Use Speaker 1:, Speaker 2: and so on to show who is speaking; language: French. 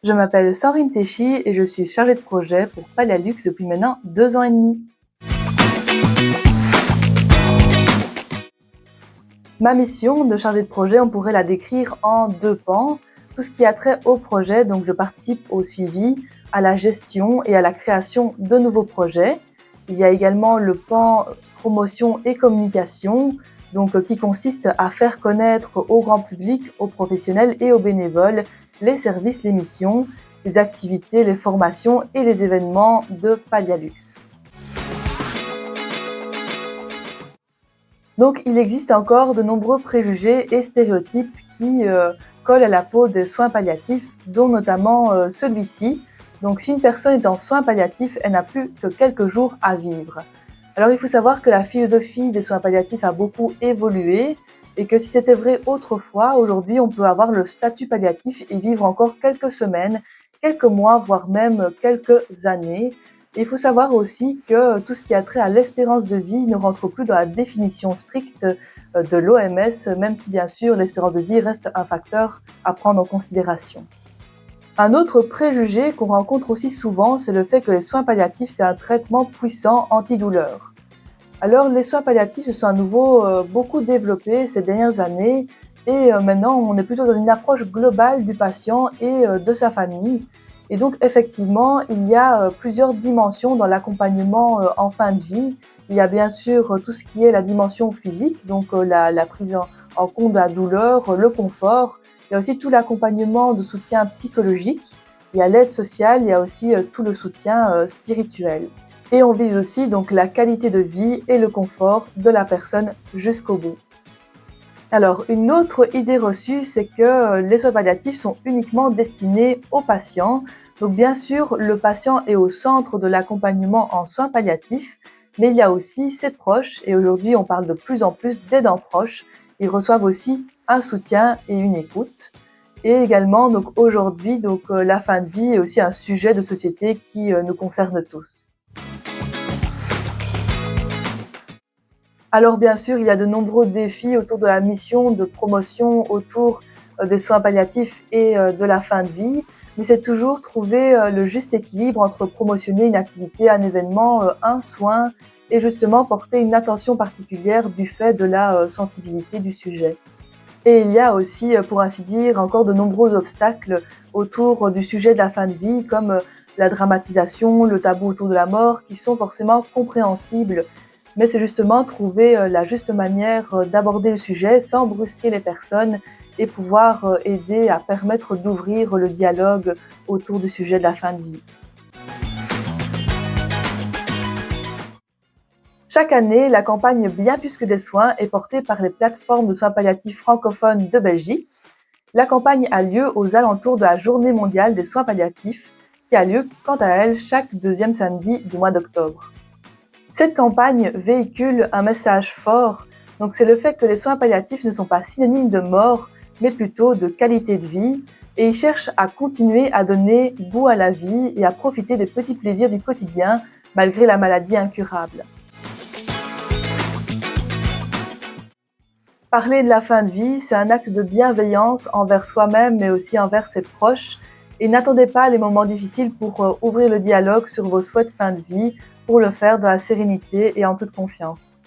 Speaker 1: Je m'appelle Sandrine Téchy et je suis chargée de projet pour Palialux depuis maintenant 2 ans et demi. Ma mission de chargée de projet, on pourrait la décrire en 2 pans. Tout ce qui a trait au projet, donc je participe au suivi, à la gestion et à la création de nouveaux projets. Il y a également le pan promotion et communication, donc qui consiste à faire connaître au grand public, aux professionnels et aux bénévoles les services, les missions, les activités, les formations et les événements de Palialux. Donc il existe encore de nombreux préjugés et stéréotypes qui collent à la peau des soins palliatifs, dont notamment celui-ci. Donc si une personne est en soins palliatifs, elle n'a plus que quelques jours à vivre. Alors il faut savoir que la philosophie des soins palliatifs a beaucoup évolué et que si c'était vrai autrefois, aujourd'hui on peut avoir le statut palliatif et vivre encore quelques semaines, quelques mois, voire même quelques années. Et il faut savoir aussi que tout ce qui a trait à l'espérance de vie ne rentre plus dans la définition stricte de l'OMS, même si bien sûr l'espérance de vie reste un facteur à prendre en considération. Un autre préjugé qu'on rencontre aussi souvent, c'est le fait que les soins palliatifs, c'est un traitement puissant antidouleur. Alors les soins palliatifs se sont à nouveau beaucoup développés ces dernières années et maintenant on est plutôt dans une approche globale du patient et de sa famille. Et donc effectivement, il y a plusieurs dimensions dans l'accompagnement en fin de vie. Il y a bien sûr tout ce qui est la dimension physique, donc la prise en compte de la douleur, le confort. Il y a aussi tout l'accompagnement de soutien psychologique. Il y a l'aide sociale, il y a aussi tout le soutien spirituel. Et on vise aussi donc la qualité de vie et le confort de la personne jusqu'au bout. Alors, une autre idée reçue, c'est que les soins palliatifs sont uniquement destinés aux patients. Donc, bien sûr, le patient est au centre de l'accompagnement en soins palliatifs, mais il y a aussi ses proches, et aujourd'hui, on parle de plus en plus d'aidants proches. Ils reçoivent aussi un soutien et une écoute. Et également, donc aujourd'hui, la fin de vie est aussi un sujet de société qui nous concerne tous. Alors bien sûr, il y a de nombreux défis autour de la mission de promotion autour des soins palliatifs et de la fin de vie, mais c'est toujours trouver le juste équilibre entre promotionner une activité, un événement, un soin et justement porter une attention particulière du fait de la sensibilité du sujet. Et il y a aussi, pour ainsi dire, encore de nombreux obstacles autour du sujet de la fin de vie, comme la dramatisation, le tabou autour de la mort, qui sont forcément compréhensibles. Mais c'est justement trouver la juste manière d'aborder le sujet sans brusquer les personnes et pouvoir aider à permettre d'ouvrir le dialogue autour du sujet de la fin de vie. Chaque année, la campagne Bien plus que des soins est portée par les plateformes de soins palliatifs francophones de Belgique. La campagne a lieu aux alentours de la Journée mondiale des soins palliatifs, qui a lieu, quant à elle, chaque deuxième samedi du mois d'octobre. Cette campagne véhicule un message fort, donc c'est le fait que les soins palliatifs ne sont pas synonymes de mort, mais plutôt de qualité de vie, et ils cherchent à continuer à donner goût à la vie et à profiter des petits plaisirs du quotidien, malgré la maladie incurable. Parler de la fin de vie, c'est un acte de bienveillance envers soi-même, mais aussi envers ses proches. Et n'attendez pas les moments difficiles pour ouvrir le dialogue sur vos souhaits de fin de vie, pour le faire dans la sérénité et en toute confiance.